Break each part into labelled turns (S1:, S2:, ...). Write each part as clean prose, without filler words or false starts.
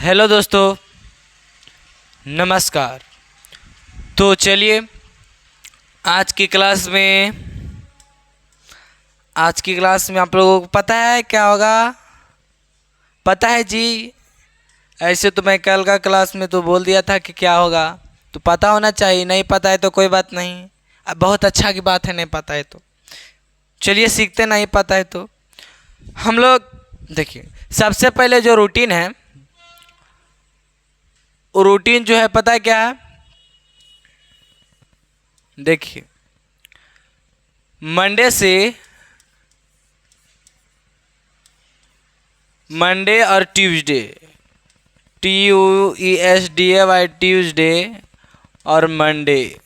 S1: Hello दोस्तों, नमस्कार। तो चलिए आज की क्लास में आप लोगों को पता है क्या होगा? पता है जी। ऐसे तो मैं कल का क्लास में तो बोल दिया था कि क्या होगा, तो पता होना चाहिए। नहीं पता है तो कोई बात नहीं, अब बहुत अच्छा की बात है। नहीं पता है तो चलिए सीखते। नहीं पता है तो हम लोग देखिए, सबसे पहले जो रूटीन है, वो रूटीन जो है पता है क्या है? देखिए, मंडे और ट्यूसडे, TUESDAY, ट्यूसडे और मंडे।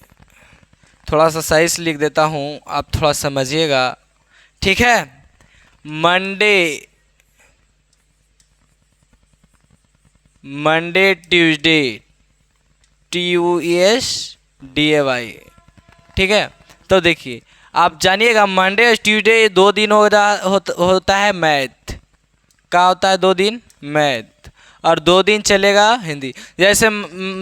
S1: थोड़ा सा सही से लिख देता हूँ, आप थोड़ा समझिएगा, ठीक है? मंडे ट्यूसडे, TUESDAY, ठीक है। तो देखिए, आप जानिएगा मंडे और ट्यूसडे 2 दिन होता है मैथ का, होता है 2 दिन मैथ, और 2 दिन चलेगा हिंदी। जैसे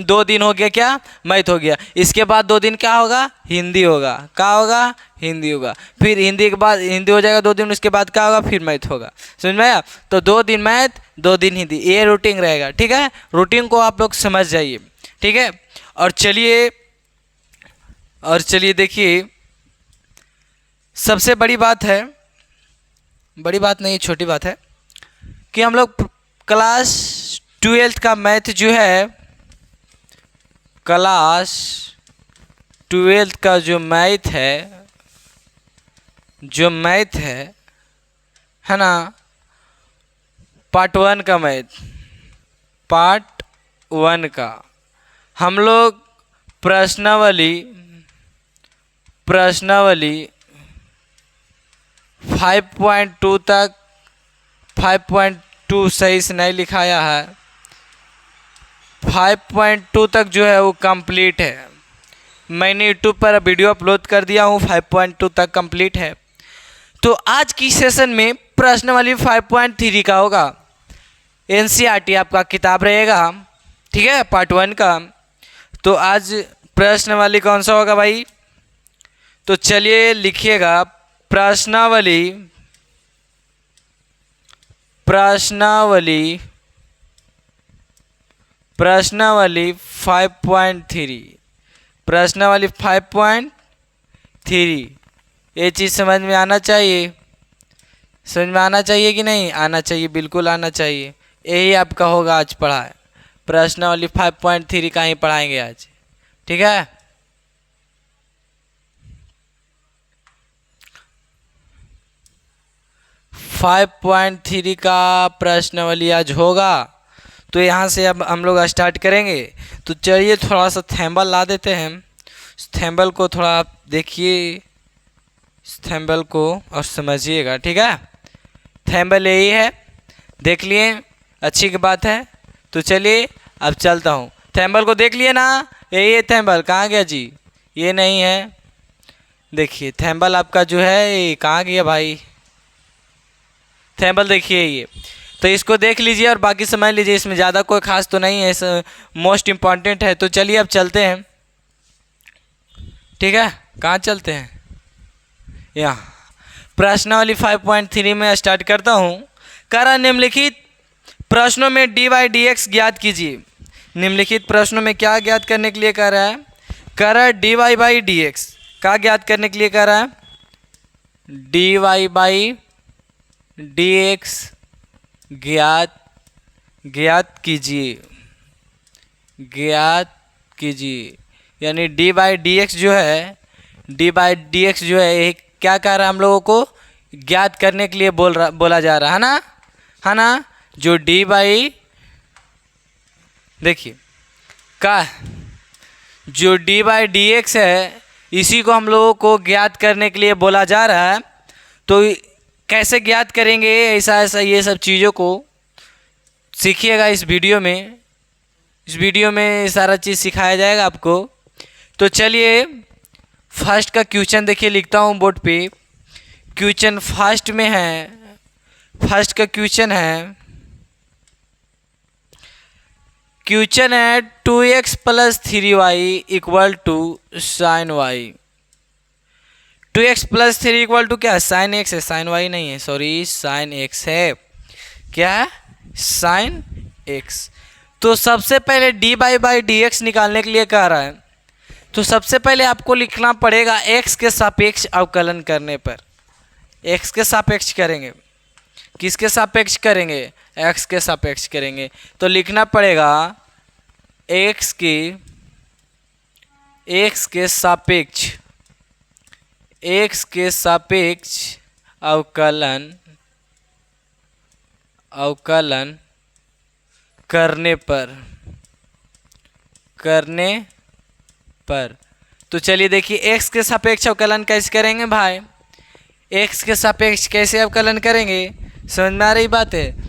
S1: 2 दिन हो गया क्या, मैथ हो गया, इसके बाद 2 दिन क्या होगा, हिंदी होगा। क्या होगा? हिंदी होगा। फिर हिंदी के बाद हिंदी हो जाएगा 2 दिन, उसके बाद क्या होगा, फिर मैथ होगा। समझ में आया? तो 2 दिन मैथ, 2 दिन हिंदी, ये रूटीन रहेगा, ठीक है? रूटीन को आप लोग समझ जाइए, ठीक है? और चलिए देखिए, सबसे बड़ी बात है, बड़ी बात नहीं छोटी बात है, कि हम लोग क्लास 12th का मैथ जो है, क्लास 12th का जो मैथ है ना, पार्ट 1 का मैथ, पार्ट 1 का हम लोग प्रश्नावली 5.2 तक, 5.2 सही से नहीं लिखाया है, 5.2 तक जो है वो कंप्लीट है। मैंने यूट्यूब पर वीडियो अपलोड कर दिया हूँ, 5.2 तक कंप्लीट है। तो आज की सेशन में प्रश्नावली 5.3 का होगा। NCERT आपका किताब रहेगा, ठीक है, पार्ट 1 का। तो आज प्रश्नावली कौन सा होगा भाई? तो चलिए लिखिएगा, प्रश्नावली 5.3, प्रश्नावली 5.3। ये चीज़ समझ में आना चाहिए, समझ में आना चाहिए कि नहीं आना चाहिए? बिल्कुल आना चाहिए। यही आपका होगा आज पढ़ाए, प्रश्नावली 5.3 का ही पढ़ाएंगे आज, ठीक है? फाइव 5.3 का प्रश्नावली आज होगा। तो यहाँ से अब हम लोग स्टार्ट करेंगे। तो चलिए थोड़ा सा थैम्बल ला देते हैं। थैम्बल को थोड़ा आप देखिए, इस थैम्बल को और समझिएगा, ठीक है? थैम्बल यही है, देख लिए, अच्छी की बात है। तो चलिए अब चलता हूँ। थैम्बल को देख लिए ना? यही है थैम्बल। कहाँ गया जी? ये नहीं है। देखिए थैम्बल आपका जो है, ये कहाँ गया भाई? थैम्बल देखिए ये, तो इसको देख लीजिए और बाकी समझ लीजिए। इसमें ज़्यादा कोई खास तो नहीं है, मोस्ट इम्पॉर्टेंट है। तो चलिए अब चलते हैं, ठीक है? कहाँ चलते हैं? यहाँ प्रश्नावली 5.3 में स्टार्ट करता हूँ। करा निम्नलिखित प्रश्नों में dy/dx ज्ञात कीजिए। निम्नलिखित प्रश्नों में क्या ज्ञात करने के लिए कह रहा है? करा dy/dx का ज्ञात करने के लिए कह रहा है, dy/dx ज्ञात कीजिए। यानी dy/dx जो है, ये क्या कह रहा है? हम लोगों को ज्ञात करने के लिए बोला जा रहा है ना? जो देखिए जो dy/dx है, इसी को हम लोगों को ज्ञात करने के लिए बोला जा रहा है। तो कैसे ज्ञात करेंगे, ऐसा ये सब चीज़ों को सीखिएगा इस वीडियो में। सारा चीज़ सिखाया जाएगा आपको। तो चलिए फर्स्ट का क्वेश्चन देखिए, लिखता हूँ बोर्ड पे। क्वेश्चन फर्स्ट में है, फर्स्ट का क्वेश्चन है क्वेश्चन है 2x plus 3y equal to sine Y. 2x plus 3 equal to क्या है? साइन एक्स है, साइन वाई नहीं है, सॉरी साइन एक्स है। क्या है? Sine X. तो सबसे पहले D by by D X निकालने के लिए कह रहा है, तो सबसे पहले आपको लिखना पड़ेगा x के सापेक्ष अवकलन करने पर। x के सापेक्ष करेंगे, किसके सापेक्ष करेंगे? x के सापेक्ष करेंगे। तो लिखना पड़ेगा x के सापेक्ष अवकलन करने पर। तो चलिए देखिए x के सापेक्ष अवकलन कैसे करेंगे भाई? x के सापेक्ष कैसे अवकलन करेंगे? समझ में आ रही बात है?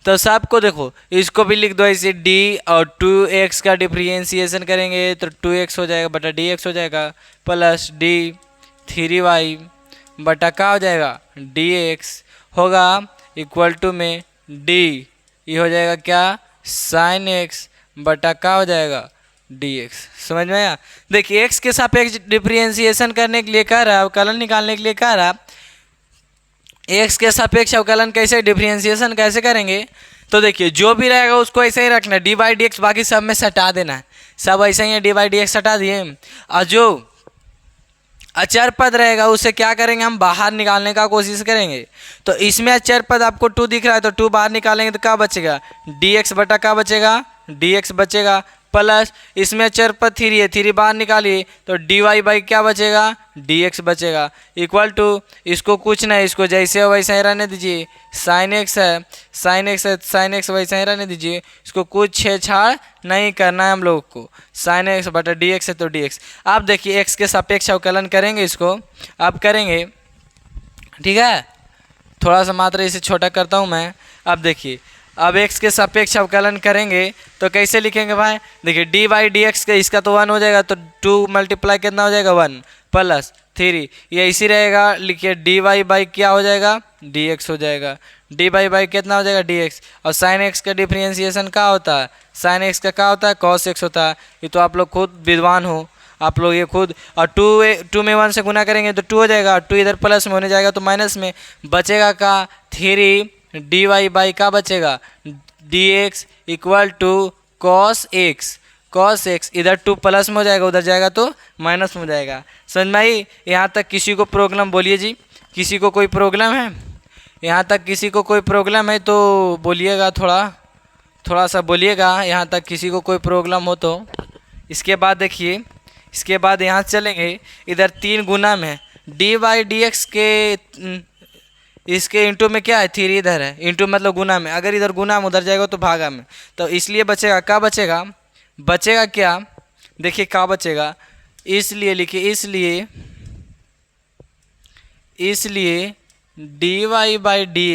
S1: तो सबको देखो, इसको भी लिख दो ऐसे d और 2x का डिफरेंशिएशन करेंगे तो 2x हो जाएगा बटा dx हो जाएगा, प्लस d 3y बटा का हो जाएगा dx होगा इक्वल टू में d, ये हो जाएगा क्या? साइन x बटा का हो जाएगा dx। समझ में आया? देखिए x के सापेक्ष डिफरेंशिएशन करने के लिए कह रहा है, अवकलन निकालने के लिए कह रहा है। x के सापेक्ष अवकलन कैसे, डिफरेंशिएशन कैसे करेंगे? तो देखिए जो भी रहेगा उसको ऐसे ही रखना, डी बाई डी एक्स बाकी सब में सटा देना है, सब ऐसे ही है, डी बाई डी एक्स हटा दिए। और जो अचर पद रहेगा उसे क्या करेंगे? हम बाहर निकालने का कोशिश करेंगे। तो इसमें अचर पद आपको 2 दिख रहा है, तो 2 बाहर निकालेंगे तो क्या बचेगा? dx बटा का बचेगा? dx बचेगा, प्लस इसमें अचर पद 3 है, 3 बाहर निकालिए तो dy बाई क्या बचेगा? dx बचेगा, इक्वल टू इसको कुछ नहीं, इसको जैसे हो वैसे ही रहने दीजिए। साइन एक्स है, साइन एक्स है, साइन एक्स वैसे ही रहने दीजिए, इसको कुछ छेड़छाड़ नहीं करना है हम लोग को। साइन एक्स बटा dx है तो dx। आप देखिए x के सापेक्ष अवकलन करेंगे, इसको आप करेंगे, ठीक है? थोड़ा सा मात्रा इसे छोटा करता हूँ मैं। अब देखिए अब x के सापेक्ष अवकलन करेंगे तो कैसे लिखेंगे भाई? देखिए डी बाई डी एक्स का इसका तो 1 हो जाएगा, तो 2 मल्टीप्लाई कितना हो जाएगा? 1 प्लस 3, ये इसी रहेगा। लिखिए डी वाई बाई क्या हो जाएगा? डी एक्स हो जाएगा। डी बाई कितना हो जाएगा? D X. और साइन एक्स का डिफरेंशिएशन क्या होता है? साइन एक्स का क्या होता है? कॉस एक्स होता है। ये तो आप लोग खुद विद्वान हो, आप लोग ये खुद। और 2 में 1 से गुना करेंगे तो 2 हो जाएगा, 2 इधर प्लस में होने जाएगा तो माइनस में बचेगा का 3 डी वाई बाई का बचेगा D x equal to cos X. Cos X इधर 2 प्लस में हो जाएगा, उधर जाएगा तो माइनस में हो जाएगा। समझ में आई? यहाँ तक किसी को प्रॉब्लम? बोलिए जी, किसी को कोई प्रॉब्लम है? यहाँ तक किसी को कोई प्रॉब्लम है तो बोलिएगा, थोड़ा सा बोलिएगा यहाँ तक किसी को कोई प्रॉब्लम हो तो। इसके बाद देखिए, इसके बाद यहाँ चलेंगे, इधर 3 गुना में डी बाई डी एक्स के इसके इंटू में क्या है? 3 इधर है, इंटू मतलब गुना में। अगर इधर गुना में उधर जाएगा तो भागा में, तो इसलिए बचेगा क्या बचेगा? बचेगा क्या? देखिए क्या बचेगा, इसलिए लिखिए, इसलिए D Y by D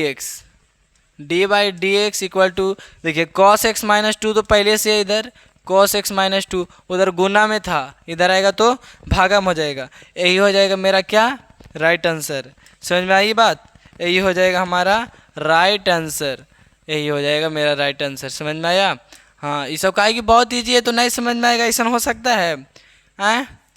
S1: x equal to, देखिए कॉस एक्स माइनस 2 तो पहले से है इधर, कॉस एक्स माइनस 2 उधर गुना में था, इधर आएगा तो भागा में हो जाएगा। यही हो जाएगा मेरा क्या? Right answer. समझ में आई बात? यही हो जाएगा हमारा राइट आंसर, यही हो जाएगा मेरा राइट आंसर। समझ में आया? हाँ, ये सब कहा कि बहुत ईजी है तो नहीं समझ में आएगा, ऐसा हो सकता है?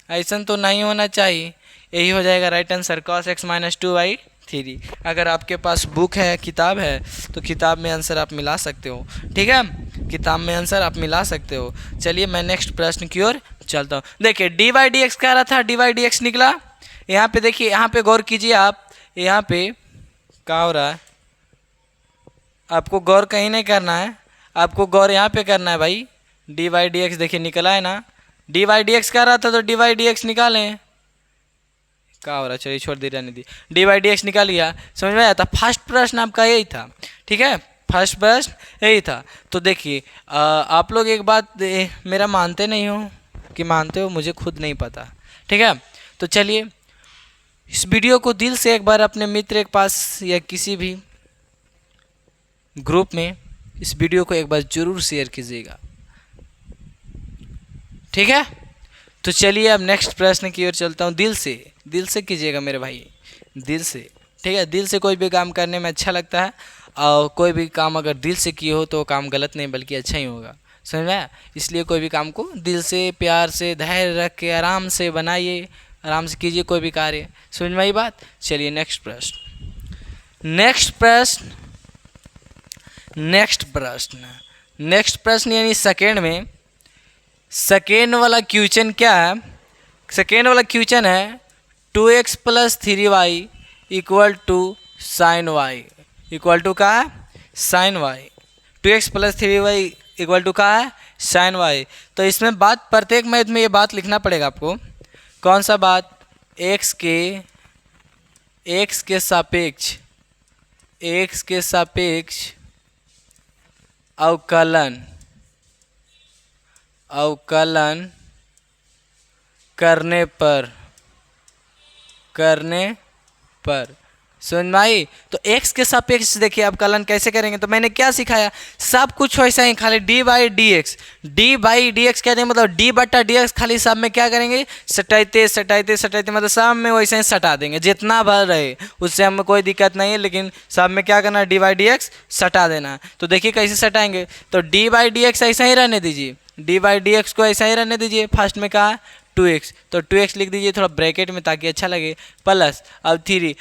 S1: ऐसा तो नहीं होना चाहिए। यही हो जाएगा right answer, cos x minus 2/3। अगर आपके पास बुक है, किताब है, तो किताब में आंसर आप मिला सकते हो, ठीक है? किताब में आंसर आप मिला सकते हो। चलिए मैं नेक्स्ट प्रश्न की ओर चलता हूँ। देखिए डी बाई डी एक्स कह रहा था, डी बाई डी एक्स निकला। यहाँ पे देखिए, यहाँ पे गौर कीजिए आप, यहाँ पे क्या हो रहा है? आपको गौर कहीं नहीं करना है, आपको गौर यहाँ पे करना है भाई। डी बाई डी एक्स देखिए निकला है ना, डी बाई डी एक्स कर रहा था तो डी बाई डी एक्स निकालें। क्या हो रहा है? चलिए छोड़ दे, रहने दी। डी बाई डी एक्स निकाल लिया, समझ में आया था? फर्स्ट प्रश्न आपका यही था, ठीक है? फर्स्ट प्रश्न यही था। तो देखिए आप लोग एक बात मेरा मानते नहीं हो कि मानते हो, मुझे खुद नहीं पता, ठीक है? तो चलिए इस वीडियो को दिल से एक बार अपने मित्र के पास या किसी भी ग्रुप में इस वीडियो को एक बार ज़रूर शेयर कीजिएगा, ठीक है? तो चलिए अब नेक्स्ट प्रश्न की ओर चलता हूँ। दिल से कीजिएगा मेरे भाई, दिल से, ठीक है? दिल से कोई भी काम करने में अच्छा लगता है, और कोई भी काम अगर दिल से किए हो तो काम गलत नहीं बल्कि अच्छा ही होगा। समझ में आया? इसलिए कोई भी काम को दिल से, प्यार से, धैर्य रख के आराम से बनाइए, आराम से कीजिए कोई भी कार्य। समझ में आई बात? चलिए नेक्स्ट प्रश्न, नेक्स्ट प्रश्न यानी सेकेंड में, सेकेंड वाला क्वेश्चन क्या है? सेकेंड वाला क्वेश्चन है 2x + 3y = sin y equal to का है sin y। 2x + 3y equal to का है sin y। तो इसमें बात, प्रत्येक मैथ में ये बात लिखना पड़ेगा आपको। कौन सा बात? x के सापेक्ष अवकलन करने पर समझ में आई? तो x के सापेक्ष देखिए अवकलन कैसे करेंगे। तो मैंने क्या सिखाया, सब कुछ वैसा ही, खाली d/dx कहते हैं मतलब d/dx, खाली सब में क्या करेंगे, सटाते मतलब सब में वैसे ही सटा देंगे, जितना भर रहे उससे हमें कोई दिक्कत नहीं है, लेकिन सब में क्या करना है, d/dx सटा देना। तो देखिए कैसे सटाएंगे। तो d/dx ऐसा ही रहने दीजिए, d/dx को ऐसा ही रहने दीजिए। फर्स्ट में कहा 2x, तो 2x लिख दीजिए थोड़ा ब्रैकेट में ताकि अच्छा लगे, प्लस अब 3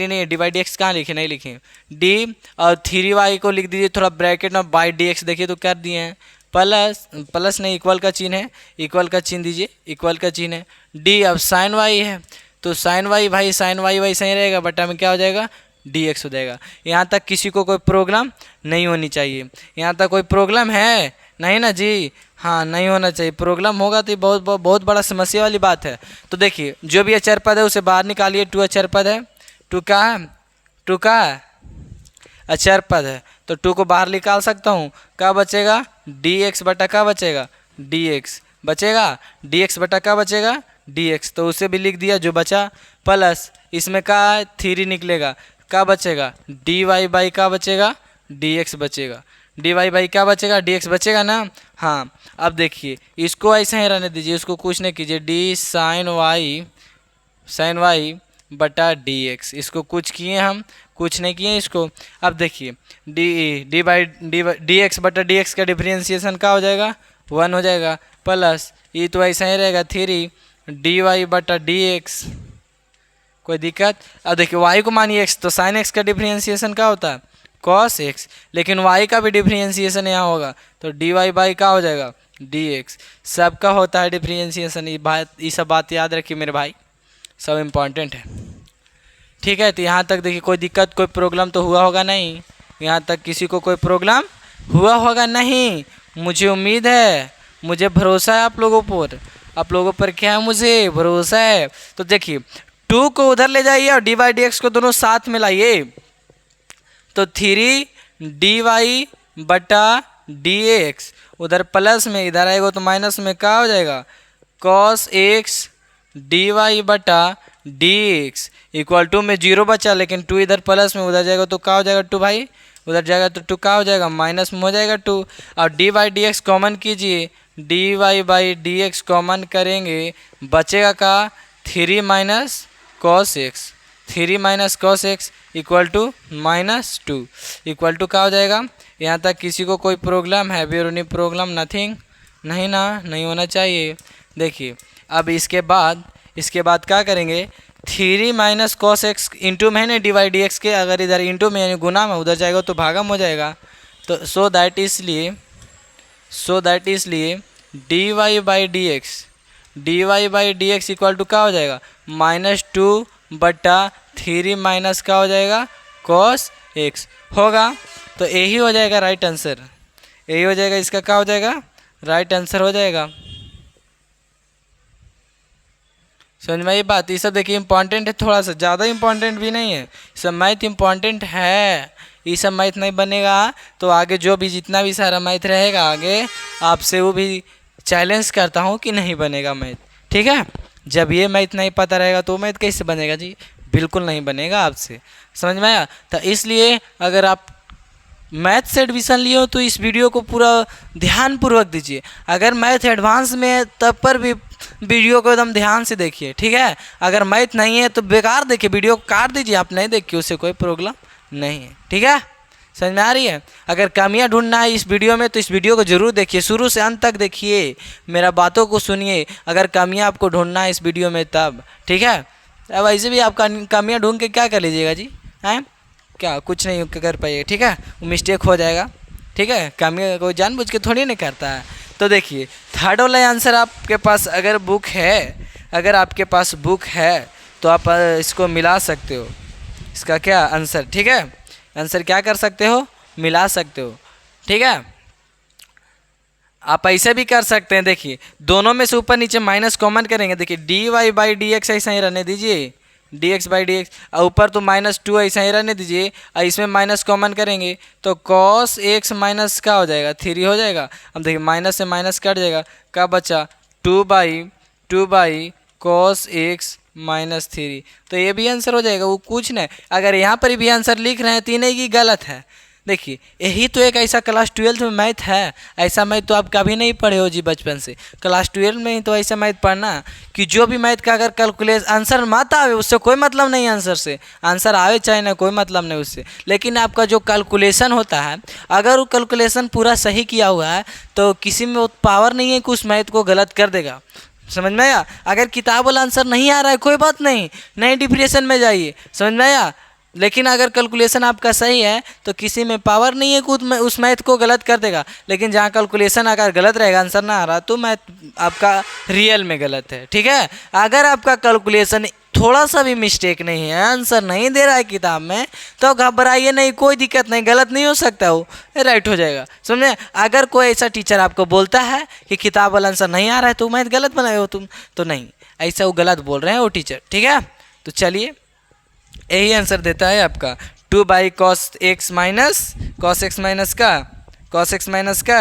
S1: नहीं, d/dx कहाँ लिखे, नहीं लिखे, d और 3y को लिख दीजिए थोड़ा ब्रैकेट में बाई dx, देखिए तो कर दिए हैं, प्लस नहीं, इक्वल का चिन्ह है, इक्वल का चिन्ह दीजिए, इक्वल का चिन्ह है। d अब sin y है, तो sin y भाई sin y वैसा ही रहेगा, बटा में क्या हो जाएगा, dx हो जाएगा। यहाँ तक किसी को कोई प्रॉब्लम नहीं होनी चाहिए। यहाँ तक कोई प्रॉब्लम है नहीं ना जी? हाँ, नहीं होना चाहिए। प्रॉब्लम होगा तो ये बहुत बड़ा समस्या वाली बात है। तो देखिए जो भी अचर पद है उसे बाहर निकालिए। 2 अचर पद है, 2 का अचर पद है, तो 2 को बाहर निकाल सकता हूँ। क्या बचेगा, dx बटा क्या बचेगा, dx बचेगा, dx बटा क्या बचेगा, dx, तो उसे भी लिख दिया जो बचा, प्लस इसमें क्या है 3 निकलेगा, क्या बचेगा, dy बाई क्या बचेगा, dx बचेगा, dy बाई क्या बचेगा, dx बचेगा ना। हाँ, अब देखिए इसको ऐसे ही रहने दीजिए, इसको कुछ नहीं कीजिए, d sin y बटा dx, इसको कुछ किए हम, कुछ नहीं किए इसको। अब देखिए dx बटा dx का डिफरेंशिएशन क्या हो जाएगा, 1 हो जाएगा, प्लस ये तो ऐसा ही रहेगा 3 dy बटा dx, कोई दिक्कत। अब देखिए y को मानिए x, तो sin x का डिफरेंशिएशन क्या होता है, cos x, लेकिन y का भी डिफरेंशिएशन यहाँ होगा, तो dy बाई क्या हो जाएगा, dx, सबका होता है डिफरेंशिएशन। ये सब बात याद रखिए मेरे भाई, सब इम्पॉर्टेंट है, ठीक है। तो यहाँ तक देखिए कोई दिक्कत, कोई प्रॉब्लम तो हुआ होगा नहीं, यहाँ तक किसी को कोई प्रॉब्लम हुआ होगा नहीं, मुझे उम्मीद है, मुझे भरोसा है आप लोगों पर क्या है, मुझे भरोसा है। तो देखिए 2 को उधर ले जाइए और dy/dx को दोनों साथ में लाइए, तो 3 dy बटा dx, उधर प्लस में, इधर आएगा तो माइनस में, क्या हो जाएगा, cos x dy बटा dx इक्वल टू में 0 बचा, लेकिन 2 इधर प्लस में, उधर जाएगा तो क्या हो जाएगा 2 भाई, उधर जाएगा तो 2 क्या हो जाएगा, माइनस में हो जाएगा 2। और dy/dx कॉमन कीजिए, dy बाई dx कॉमन करेंगे, बचेगा का 3 minus cos x equal to -2 equal to क्या हो जाएगा। यहाँ तक किसी को कोई प्रॉब्लम है, बेरोनी प्रॉब्लम, नथिंग, नहीं ना, नहीं होना चाहिए। देखिए अब इसके बाद क्या करेंगे, 3 माइनस cos x इंटू में है ना dy/dx के, अगर इधर इंटू में यानी गुना में, उधर जाएगा तो भागम हो जाएगा, तो सो दैट इसलिए dy by dx equal to क्या हो जाएगा, -2 बटा 3 माइनस क्या हो जाएगा, cos x होगा। तो यही हो जाएगा राइट आंसर, यही हो जाएगा, इसका क्या हो जाएगा, राइट आंसर हो जाएगा। समझ में ये बात। ये सब देखिए इंपॉर्टेंट है, थोड़ा सा ज़्यादा इंपॉर्टेंट भी नहीं है, सब मैथ इंपॉर्टेंट है। ये सब मैथ नहीं बनेगा तो आगे जो भी जितना भी सारा मैथ रहेगा आगे आपसे वो भी चैलेंज करता हूँ कि नहीं बनेगा मैथ, ठीक है। जब ये मैथ नहीं पता रहेगा तो मैथ कैसे बनेगा जी, बिल्कुल नहीं बनेगा आपसे, समझ में आया। तो इसलिए अगर आप मैथ से एडमिशन लिए हो तो इस वीडियो को पूरा ध्यानपूर्वक दीजिए। अगर मैथ एडवांस में है तब पर भी वीडियो को एकदम ध्यान से देखिए, ठीक है। अगर मैथ नहीं है तो बेकार देखिए, वीडियो को काट दीजिए, आप नहीं देखिए, उससे कोई प्रॉब्लम नहीं है, ठीक है। समझ में आ रही है? अगर कमियां ढूंढना है इस वीडियो में तो इस वीडियो को जरूर देखिए, शुरू से अंत तक देखिए, मेरा बातों को सुनिए। अगर कमियां आपको ढूंढना है इस वीडियो में तब, ठीक है? अब ऐसे भी आप कमियां ढूंढ के क्या कर लीजिएगा जी, हैं? क्या कुछ नहीं कर पाइए, ठीक है? मिस्टेक हो जाएगा, ठीक है? कमियां कोई जानबूझ के थोड़ी नहीं करता है। तो देखिए थर्ड वाला आंसर आपके पास अगर बुक है, अगर आपके पास बुक है तो आप इसको मिला सकते हो, इसका क्या आंसर, ठीक है? आंसर क्या कर सकते हो, मिला सकते हो, ठीक है? आप ऐसे भी कर सकते हैं, देखिए दोनों में से ऊपर नीचे माइनस कॉमन करेंगे, देखिए D Y by D X ऐसा ही रहने दीजिए, D X by D X, और ऊपर तो -2 ऐसा ही रहने दीजिए, और इसमें माइनस कॉमन करेंगे तो कॉस एक्स माइनस क्या हो जाएगा, 3 हो जाएगा। अब देखिए माइनस से माइनस कट जाएगा, क्या बचा, 2 बाई कॉस एक्स -3। तो ये भी आंसर हो जाएगा, वो कुछ नहीं। अगर यहाँ पर भी आंसर लिख रहे हैं तो नहीं कि गलत है। देखिए यही तो एक ऐसा क्लास 12 में मैथ है, ऐसा मैथ तो आप कभी नहीं पढ़े हो जी बचपन से। क्लास 12 में ही तो ऐसा मैथ पढ़ना कि जो भी मैथ का अगर कैलकुलेट आंसर मत आवे उससे कोई मतलब नहीं, आंसर से आंसर आवे चाहे ना, कोई मतलब नहीं उससे, लेकिन आपका जो कैलकुलेशन होता है अगर वो कैलकुलेशन पूरा सही किया हुआ है तो किसी में वो पावर नहीं है कि उस मैथ को गलत कर देगा। समझ में आया? अगर किताब वाला आंसर नहीं आ रहा है कोई बात नहीं, नई डिप्रेशन में जाइए, समझ में आया? लेकिन अगर कैलकुलेशन आपका सही है तो किसी में पावर नहीं है कि उस मैथ को गलत कर देगा। लेकिन जहाँ कैलकुलेशन अगर गलत रहेगा, आंसर ना आ रहा, तो मैथ आपका रियल में गलत है, ठीक है? अगर आपका कैलकुलेशन थोड़ा सा भी मिस्टेक नहीं है, आंसर नहीं दे रहा है किताब में, तो घबराइए नहीं, कोई दिक्कत नहीं, गलत नहीं हो सकता, वो राइट हो जाएगा। समझे? अगर कोई ऐसा टीचर आपको बोलता है कि किताब वाला आंसर नहीं आ रहा है तो मैथ गलत बनाए हो तुम, तो नहीं, ऐसा वो गलत बोल रहे हैं वो टीचर, ठीक है? तो चलिए यही आंसर देता है आपका 2/cos x minus cos x minus का cos x माइनस का।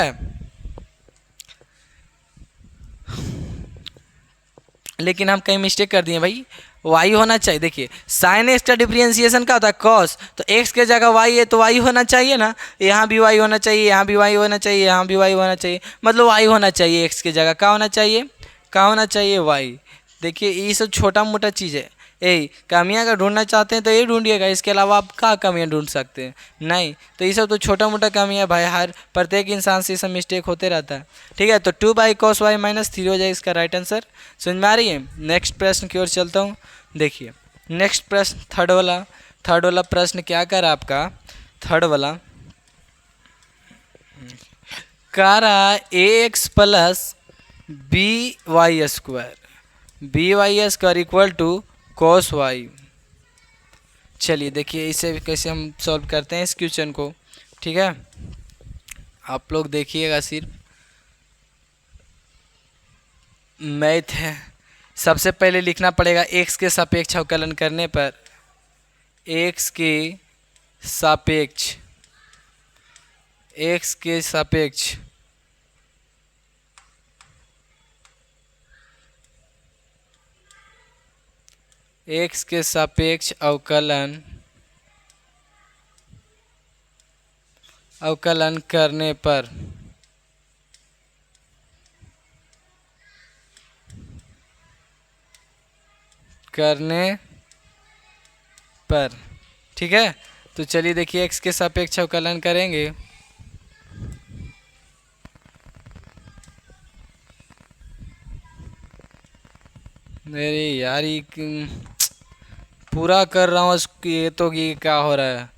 S1: लेकिन हम कहीं मिस्टेक कर दिए भाई, y होना चाहिए। देखिए साइन x का डिफरेंशिएशन क्या होता है, cos, तो x के जगह y है तो y होना चाहिए ना, यहाँ भी y होना चाहिए, यहाँ भी y होना चाहिए, यहाँ भी y होना चाहिए, मतलब y होना चाहिए x के जगह, क्या होना चाहिए, क्या होना चाहिए, y। देखिए ये सब छोटा मोटा चीज़ है, यही कमियां अगर ढूंढना चाहते हैं तो ये ढूंढिएगा, इसके अलावा आप क्या कमियां ढूंढ सकते हैं, नहीं। तो ये सब तो छोटा मोटा कमियां भाई, हर प्रत्येक इंसान से ये सब मिस्टेक होते रहता है, ठीक है? तो 2/cos y -3 हो जाए इसका राइट आंसर। समझ में आ रही है? नेक्स्ट प्रश्न की ओर चलता हूँ। देखिए नेक्स्ट प्रश्न थर्ड वाला प्रश्न क्या कर रहा आपका, थर्ड वाला कह रहा ax plus by² equal to cos y। चलिए देखिए इसे कैसे हम सॉल्व करते हैं इस क्वेश्चन को, ठीक है? आप लोग देखिएगा, सिर्फ मैथ है। सबसे पहले लिखना पड़ेगा x के सापेक्ष अवकलन करने पर, x के सापेक्ष x के सापेक्ष अवकलन करने पर ठीक है? तो चलिए देखिए x के सापेक्ष अवकलन करेंगे, अरे यार ये पूरा कर रहा हूँ, ये तो कि क्या हो रहा है,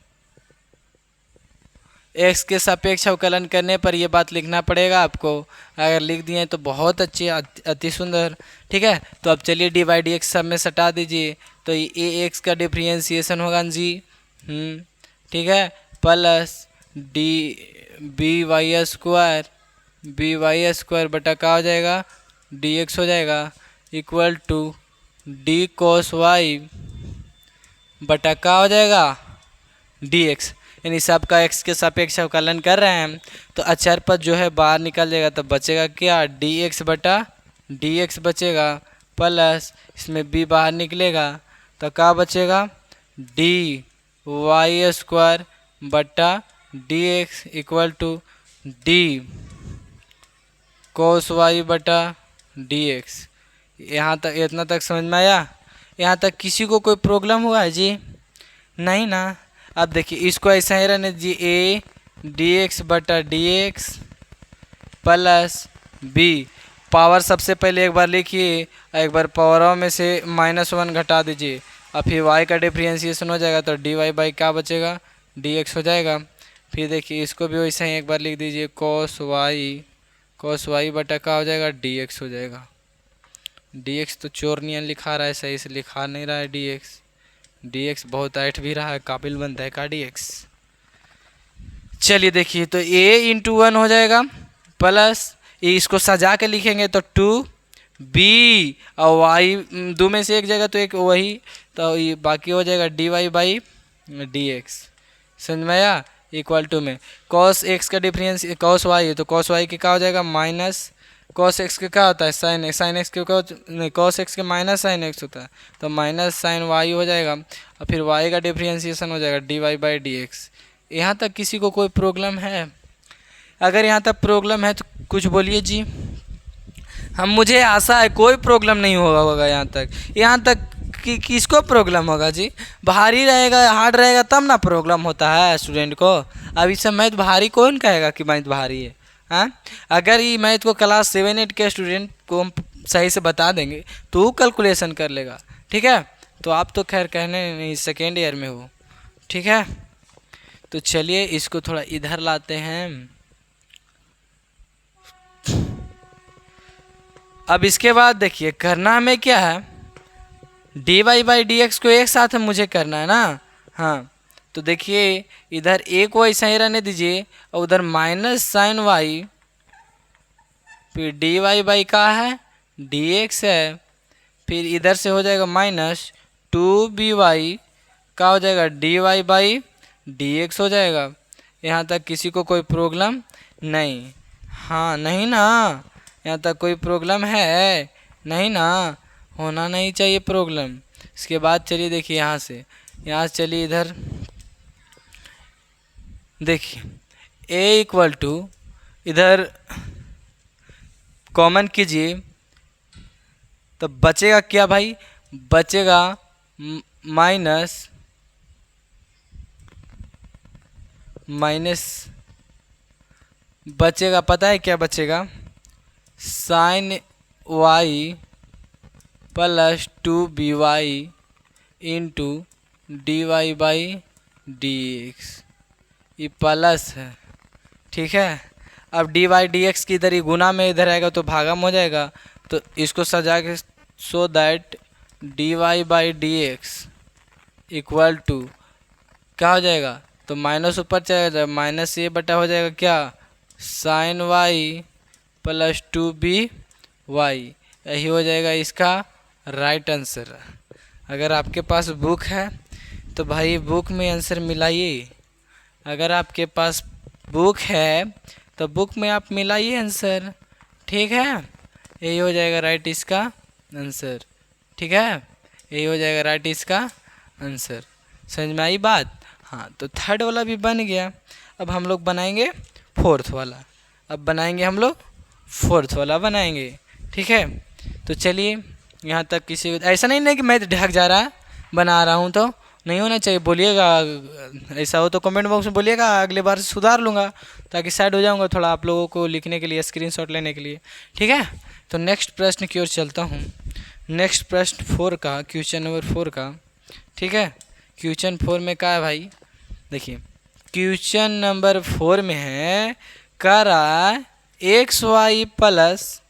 S1: x के सापेक्ष अवकलन करने पर ये बात लिखना पड़ेगा आपको। अगर लिख दिए तो बहुत अच्छी, अति सुंदर, ठीक है? तो अब चलिए dy/dx सब में सटा दीजिए, तो ये ax का डिफरेंशिएशन होगा जी, ठीक है, प्लस by² बटा क्या हो जाएगा, dx हो जाएगा, equal to d cos y बटा क्या हो जाएगा, dx। यानी सबका x के सापेक्ष अवकलन कर रहे हैं हम, तो अचर पद जो है बाहर निकल जाएगा, तो बचेगा क्या, dx बटा dx बचेगा, प्लस इसमें b बाहर निकलेगा तो क्या बचेगा, dy² बटा dx equal to d cos y बटा dx। यहाँ तक, इतना तक समझ में आया? यहाँ तक किसी को कोई प्रॉब्लम हुआ है जी? नहीं ना? अब देखिए इसको ऐसा ही रहने दीजिए, ए डी एक्स बटा D x plus b. Power सबसे पहले एक बार लिखिए, एक बार पावरों में से -1 घटा दीजिए, और फिर y का डिफ्रेंशिएशन हो जाएगा तो डी वाई बाई क्या बचेगा, डी एक्स हो जाएगा। फिर देखिए इसको भी वैसे ही एक बार लिख दीजिए, cos y बटा क्या हो जाएगा, डी एक्स हो जाएगा। डी एक्स तो चोर नियन लिखा रहा है, सही से लिखा नहीं रहा है डी एक्स बहुत ऐठ भी रहा है, काबिल बनता है का डी एक्स। चलिए देखिए तो a इंटू 1 हो जाएगा प्लस इसको सजा के लिखेंगे तो 2b और y दो में से एक जगह तो एक वही, तो ये बाकी हो जाएगा d Y by D x. समझ में आया, इक्वल टू में cos x का डिफरेंस cos y है तो cos y के क्या हो जाएगा माइनस cos x के क्या होता है sin x के क्या नहीं, cos x के माइनस sin x होता है तो माइनस sin y हो जाएगा, और फिर y का डिफ्रेंशिएशन हो जाएगा d Y by D x. यहाँ तक किसी को कोई प्रॉब्लम है? अगर यहाँ तक प्रॉब्लम है तो कुछ बोलिए जी। हम मुझे आशा है कोई प्रॉब्लम नहीं होगा यहाँ तक कि किसको प्रॉब्लम होगा जी? भारी रहेगा हार्ड रहेगा तब ना प्रॉब्लम होता है स्टूडेंट को। अब इस मैथ भारी कौन कहेगा कि मैथ भारी है? हाँ, अगर ये मैथ को क्लास 7-8 के स्टूडेंट को हम सही से बता देंगे तो वो कैलकुलेशन कर लेगा। ठीक है, तो आप तो खैर कहने नहीं, सेकेंड ईयर में हो। ठीक है, तो चलिए इसको थोड़ा इधर लाते हैं। अब इसके बाद देखिए करना हमें क्या है, d Y by D x को एक साथ मुझे करना है ना। हाँ, तो देखिए इधर एक वाई सही रहने दीजिए और उधर माइनस साइन वाई, फिर डी वाई बाई का है डी एक्स है, फिर इधर से हो जाएगा -2by का हो जाएगा d Y by D x हो जाएगा। यहाँ तक किसी को कोई प्रॉब्लम नहीं? हाँ नहीं ना, यहाँ तक कोई प्रॉब्लम है नहीं ना, होना नहीं चाहिए प्रॉब्लम। इसके बाद चलिए देखिए यहाँ से चलिए इधर देखिए a इक्वल टू इधर कॉमन कीजिए तो बचेगा क्या भाई, बचेगा माइनस बचेगा, पता है क्या बचेगा, sine y plus 2by into d Y by D x, ये प्लस है। ठीक है, अब डी वाई डी एक्स की इधर ही गुना में इधर आएगा तो भागम हो जाएगा, तो इसको सजा के so that d Y by D x equal to क्या हो जाएगा, तो माइनस ऊपर चला जाएगा, माइनस ये बटा हो जाएगा क्या, साइन वाई प्लस 2by, यही हो जाएगा इसका राइट आंसर। अगर आपके पास बुक है तो भाई बुक में आंसर मिलाइए, अगर आपके पास बुक है तो बुक में आप मिलाइए आंसर। ठीक है, यही हो जाएगा राइट इसका आंसर। ठीक है, यही हो जाएगा राइट इसका आंसर। समझ में आई बात? हाँ, तो थर्ड वाला भी बन गया। अब हम लोग बनाएंगे फोर्थ वाला, अब बनाएंगे हम लोग फोर्थ वाला बनाएंगे। ठीक है, तो चलिए यहाँ तक किसी ऐसा नहीं कि मैं ढक जा रहा बना रहा हूँ तो नहीं होना चाहिए, बोलिएगा ऐसा हो तो कमेंट बॉक्स में बोलिएगा, अगले बार से सुधार लूँगा ताकि साइड हो जाऊँगा थोड़ा आप लोगों को लिखने के लिए, स्क्रीनशॉट लेने के लिए। ठीक है, तो नेक्स्ट प्रश्न की ओर चलता हूँ। नेक्स्ट प्रश्न 4 का, क्वेश्चन नंबर 4 का। ठीक है, क्वेश्चन 4 में क्या है भाई, देखिए क्वेश्चन नंबर 4 में है करा xy plus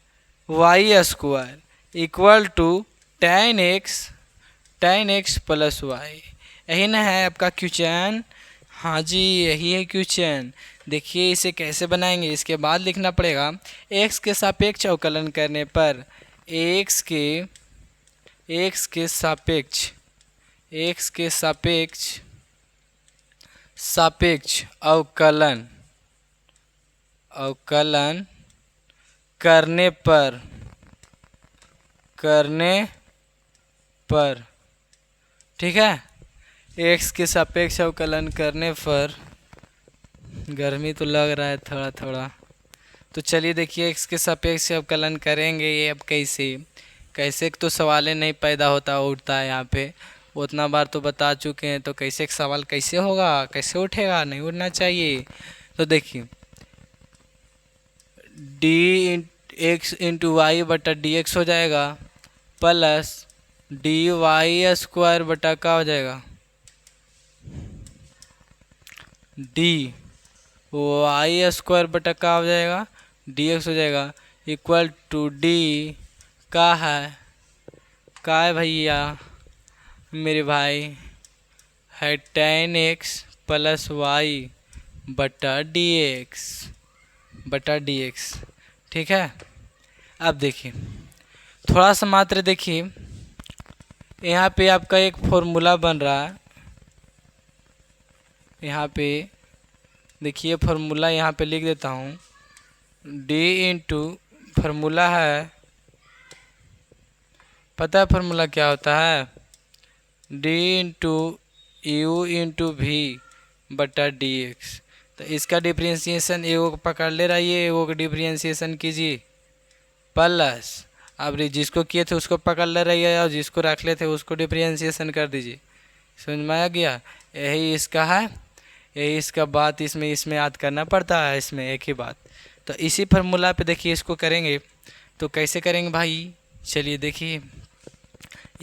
S1: y square equal to tan x plus y, यही ना है आपका क्वेश्चन? हाँ जी, यही है क्वेश्चन। देखिए इसे कैसे बनाएंगे, इसके बाद लिखना पड़ेगा x के सापेक्ष अवकलन करने पर x के सापेक्ष अवकलन करने पर ठीक है, x के सापेक्ष अवकलन करने पर, गर्मी तो लग रहा है थोड़ा थोड़ा, तो चलिए देखिए x के सापेक्ष अवकलन करेंगे ये अब कैसे तो सवाल नहीं पैदा होता उठता है यहाँ पे, उतना बार तो बता चुके हैं, तो कैसे सवाल कैसे होगा, कैसे उठेगा, नहीं उठना चाहिए। तो देखिए डी एक्स इंटू वाई बटा डी एक्स हो जाएगा, प्लस डी वाई स्क्वायर बटा का हो जाएगा डी वाई स्क्वायर बटा का हो जाएगा डी एक्स हो जाएगा, इक्वल टू डी का है भैया मेरे भाई है tan x प्लस वाई बटा डी एक्स। ठीक है, अब देखिए थोड़ा सा मात्र देखिए, यहाँ पे आपका एक फॉर्मूला बन रहा है, यहाँ पे देखिए फॉर्मूला यहाँ पे लिख देता हूँ, d इंटू फार्मूला है, पता है फार्मूला क्या होता है, d into u into v बटा डी एक्स। तो इसका डिफ्रेंशिएशन एगो को पकड़ ले रहिए, एगो का डिफ्रेंशिएशन कीजिए, प्लस अब जिसको किए थे उसको पकड़ ले रही है और जिसको रख ले थे उसको डिफ्रेंशिएशन कर दीजिए। समझ में आ गया, यही इसका है, यही इसका बात इसमें याद करना पड़ता है, इसमें एक ही बात। तो इसी फार्मूला पे देखिए इसको करेंगे, तो कैसे करेंगे भाई, चलिए देखिए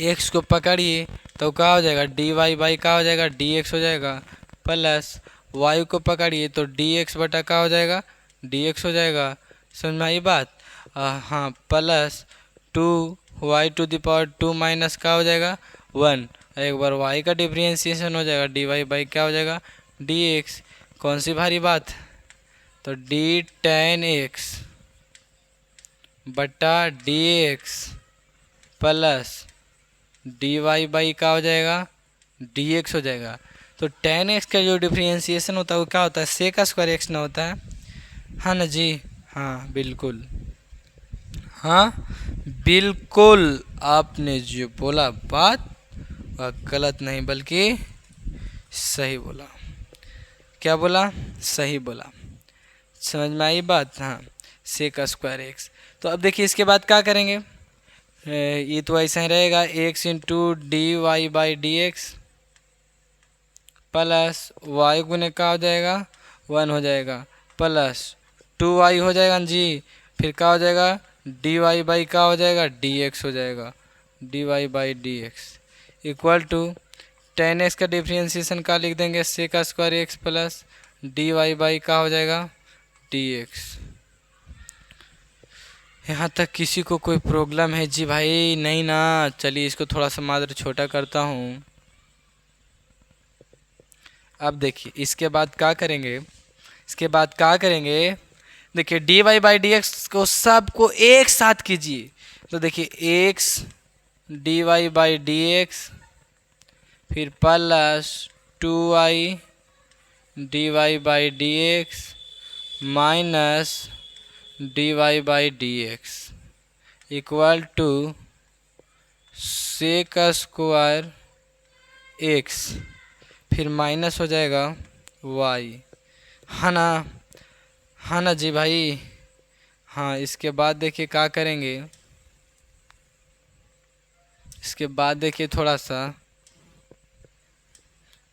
S1: एक्स को पकड़िए तो क्या हो जाएगा डी वाई बाई का हो जाएगा डी एक्स हो जाएगा, प्लस वाई को पकड़िए तो डी एक्स बटा का हो जाएगा डी एक्स हो जाएगा। समझ में आई बात, हाँ, प्लस 2y⁴ माइनस का हो जाएगा 1, एक बार y का डिफ्रेंशिएशन हो जाएगा डी वाई बाई क्या हो जाएगा डी एक्स। कौन सी भारी बात, तो डी tan x बटा D x plus D Y by का हो जाएगा डी एक्स हो जाएगा। तो tan x का जो डिफ्रेंशिएशन होता है वो क्या होता है, सेक स्क्वायर एक्स ना होता है, हाँ ना जी, हाँ बिल्कुल, हाँ बिल्कुल, आपने जो बोला बात वह गलत नहीं बल्कि सही बोला। क्या बोला, सही बोला। समझ में आई बात, हाँ, सेक स्क्वायर एक्स। तो अब देखिए इसके बाद क्या करेंगे, ये तो ऐसा ही रहेगा, x into d Y by D x plus y गुने का हो जाएगा 1 हो जाएगा, प्लस 2y हो जाएगा जी, फिर क्या हो जाएगा डी वाई बाई का हो जाएगा डी एक्स हो जाएगा, d Y by D x equal to tan x का डिफ्रेंशिएशन का लिख देंगे sec square x plus D Y by का हो जाएगा डी एक्स। यहाँ तक किसी को कोई प्रॉब्लम है जी भाई, नहीं ना, चलिए इसको थोड़ा सा मात्र छोटा करता हूँ। अब देखिए इसके बाद क्या करेंगे, इसके बाद क्या करेंगे, देखिए D Y by D x को सबको एक साथ कीजिए, तो देखिए X D Y by D X फिर plus 2y D Y by D X minus D Y by D x equal to sec square X फिर माइनस हो जाएगा y, हाँ ना, हाँ ना जी भाई, हाँ। इसके बाद देखिए क्या करेंगे, इसके बाद देखिए थोड़ा सा,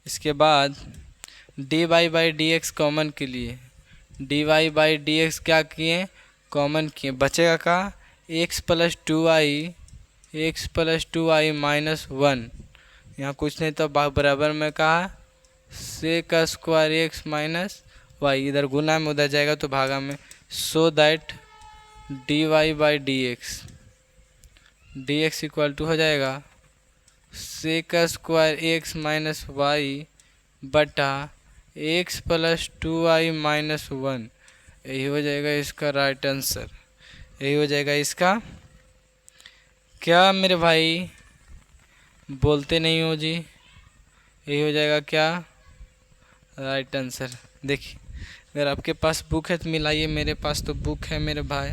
S1: इसके बाद d Y by D x common के लिए d Y by D x क्या किए, कॉमन किए, बचेगा का एक्स प्लस 2y माइनस 1, यहाँ कुछ नहीं तो बराबर में कहा sec square x minus y, इधर गुना में उधर जाएगा तो भागा में, so that d Y by D x equal to हो जाएगा sec square x minus y बटा एक्स प्लस 2y माइनस 1, यही हो जाएगा इसका राइट आंसर, यही हो जाएगा इसका। क्या मेरे भाई बोलते नहीं हो जी, यही हो जाएगा क्या राइट आंसर। देखिए अगर आपके पास बुक है तो मिलाइए, मेरे पास तो बुक है मेरे भाई,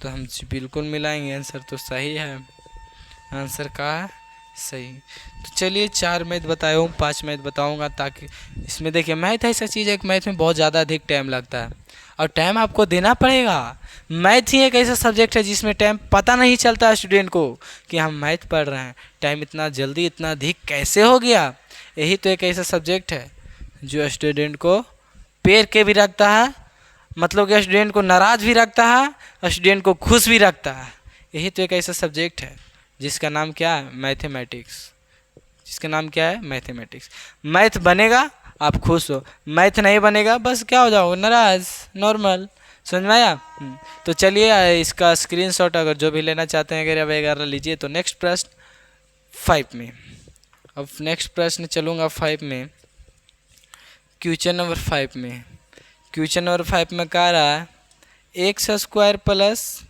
S1: तो हम बिल्कुल मिलाएंगे, आंसर तो सही है, आंसर का है सही। तो चलिए 4 मैथ बताया हूँ, 5 मैथ बताऊँगा, ताकि इसमें देखिए मैथ ऐसा चीज़ है कि मैथ में बहुत ज़्यादा अधिक टाइम लगता है। और टाइम आपको देना पड़ेगा। मैथ ही एक ऐसा सब्जेक्ट है जिसमें टाइम पता नहीं चलता स्टूडेंट को कि हम मैथ पढ़ रहे हैं, टाइम इतना जल्दी इतना अधिक कैसे हो गया। यही तो एक ऐसा सब्जेक्ट है जो स्टूडेंट को पेर के भी रखता है, मतलब कि स्टूडेंट को नाराज़ भी रखता है, स्टूडेंट को खुश भी रखता है। यही तो एक ऐसा सब्जेक्ट है जिसका नाम क्या है, मैथमेटिक्स। जिसका नाम क्या है, मैथमेटिक्स। मैथ बनेगा आप खुश हो, मैथ नहीं बनेगा बस क्या हो जाओगे, नाराज़, नॉर्मल। समझ में आया? तो चलिए इसका स्क्रीनशॉट अगर जो भी लेना चाहते हैं अगर वगैरह लीजिए। तो नेक्स्ट प्रश्न 5 में, अब नेक्स्ट प्रश्न चलूँगा 5 में, क्वेश्चन नंबर 5 में। क्वेश्चन नंबर 5 में कह रहा है x square plus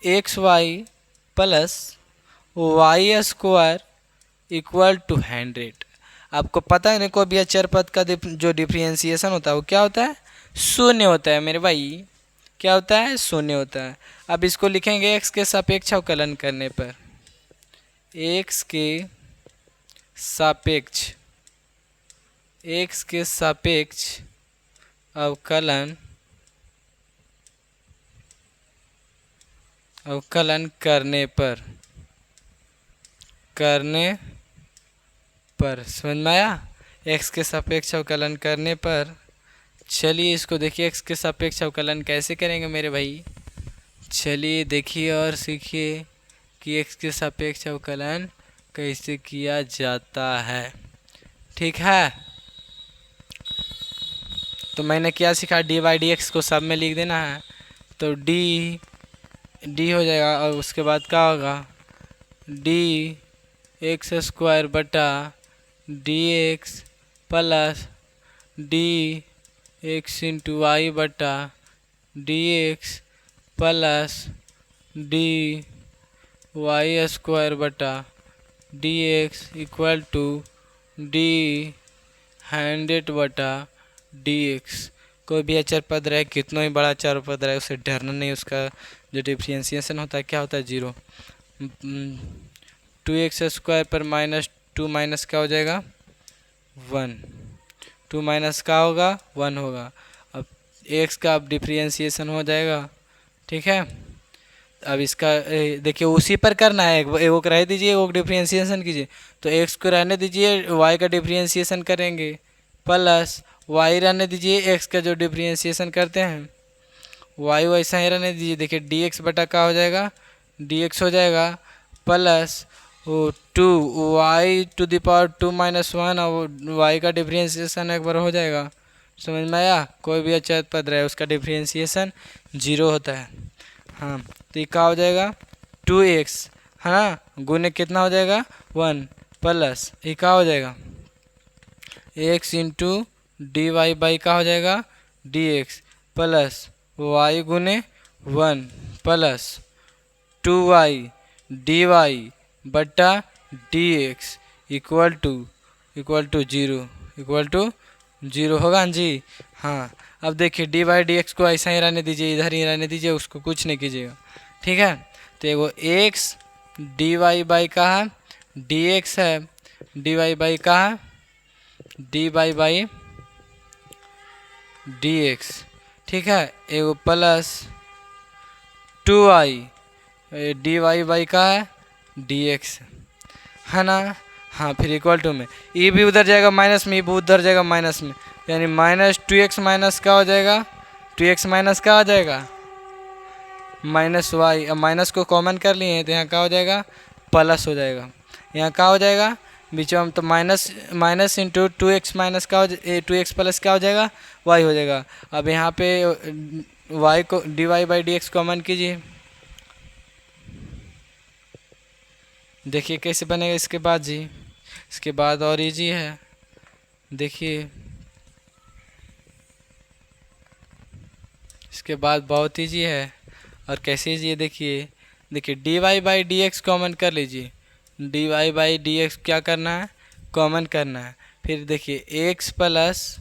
S1: x y plus y square equal to 100। आपको पता है ना कोई भी अचर पद का जो डिफ्रेंशिएशन होता है वो क्या होता है, शून्य होता है मेरे भाई। क्या होता है, शून्य होता है। अब इसको लिखेंगे एक्स के सापेक्ष अवकलन करने पर, एक्स के सापेक्ष, एक्स के सापेक्ष अवकलन करने पर समझ में आया? एक्स के सापेक्ष अवकलन करने पर, चलिए इसको देखिए एक्स के सापेक्ष अवकलन कैसे करेंगे मेरे भाई। चलिए देखिए और सीखिए कि एक्स के सापेक्ष अवकलन कैसे किया जाता है। ठीक है, तो मैंने क्या सीखा, डी बाई डी एक्स को सब में लिख देना है। तो डी हो जाएगा और उसके बाद क्या होगा, डी एक्स स्क्वायर बटा D x plus D X into Y बटा D x plus D Y square बटा D x equal to D 100 बटा डी एक्स। कोई भी अचर पद रहे, कितना ही बड़ा अचर पद रहे, उसे डरना नहीं। उसका जो डिफ्रेंशिएशन होता है क्या होता है, 0। 2x स्क्वायर पर -2 माइनस क्या हो जाएगा, 1। 2 माइनस क्या होगा, 1 होगा। अब x का अब डिफ्रेंशिएशन हो जाएगा। ठीक है, अब इसका देखिए उसी पर करना है, एक को रह दीजिए, एक डिफ्रेंशिएशन कीजिए। तो x को रहने दीजिए, y का डिफ्रेंशिएशन करेंगे, प्लस y रहने दीजिए, x का जो डिफ्रेंशिएशन करते हैं y वैसा ही रहने दीजिए। देखिए dx बटा का हो जाएगा, dx हो जाएगा प्लस 2y⁻² माइनस 1 और y का डिफ्रेंशिएशन एक बार हो जाएगा। समझ में आया? कोई भी अचर पद रहे उसका डिफ्रेंशिएशन 0 होता है। हाँ, तो ये क्या हो जाएगा, 2x है ना, गुने कितना हो जाएगा, 1 प्लस ये क्या हो जाएगा, x into d Y by का हो जाएगा dx प्लस y गुने 1 प्लस 2y डी वाई बटा dx इक्वल टू 0 होगा जी। हाँ, अब देखिए डी बाई डी एक्स को ऐसा ही रहने दीजिए, इधर ही रहने दीजिए, उसको कुछ नहीं कीजिएगा। ठीक है, तो वो एक्स डी वाई बाई का है, डी एक्स है, डी वाई बाई का है, d Y by D x. ठीक है, एगो plus 2y D Y by का है डी एक्स, है ना। हाँ, फिर इक्वल टू में ये भी उधर जाएगा माइनस में, ये भी उधर जाएगा माइनस में, यानी -2x माइनस क्या हो जाएगा, 2x माइनस क्या हो जाएगा, -y। अब माइनस को कॉमन कर लिए हैं तो यहाँ क्या हो जाएगा, प्लस हो जाएगा। यहाँ क्या हो जाएगा बीच में, तो माइनस इंटू 2x माइनस का 2x प्लस क्या हो जाएगा, y हो जाएगा। अब यहाँ पे y को d Y by D x common कीजिए, देखिए कैसे बनेगा इसके बाद जी। इसके बाद और इजी है, देखिए इसके बाद बहुत इजी है। और कैसे इजी है देखिए D Y by D x common कर लीजिए, d Y by D x क्या करना है, कॉमन करना है। फिर देखिए x plus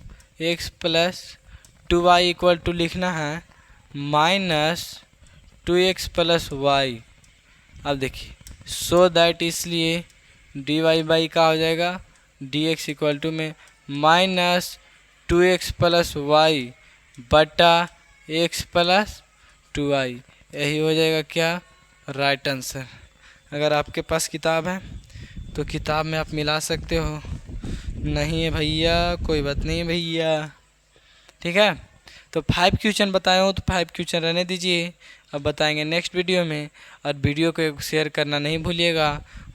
S1: 2y equal to लिखना है -2x प्लस y। अब देखिए सो दैट, इसलिए डी वाई बाई का हो जाएगा डी एक्स इक्वल टू में -2x प्लस y बटा x प्लस 2y, यही हो जाएगा क्या, राइट आंसर। अगर आपके पास किताब है तो किताब में आप मिला सकते हो, नहीं है भैया कोई बात नहीं है भैया, ठीक है। तो 5 क्वेश्चन बताए हो तो 5 क्वेश्चन रहने दीजिए, अब बताएंगे नेक्स्ट वीडियो में। और वीडियो को शेयर करना नहीं भूलिएगा।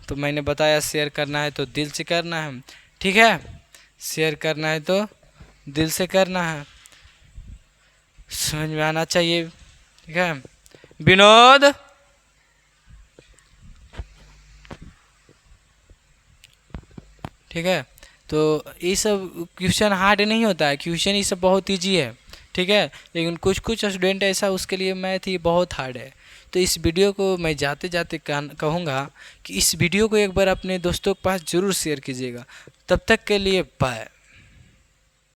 S1: तो मैंने बताया शेयर करना है तो दिल से करना है, ठीक है, शेयर करना है तो दिल से करना है, समझ में आना चाहिए, ठीक है। विनोद, ठीक है। तो ये सब क्वेश्चन हार्ड नहीं होता है, क्वेश्चन ये सब बहुत ईजी है, ठीक है। लेकिन कुछ कुछ स्टूडेंट ऐसा उसके लिए मैथ ये बहुत हार्ड है। तो इस वीडियो को मैं जाते जाते कहूँगा कि इस वीडियो को एक बार अपने दोस्तों के पास ज़रूर शेयर कीजिएगा। तब तक के लिए बाय।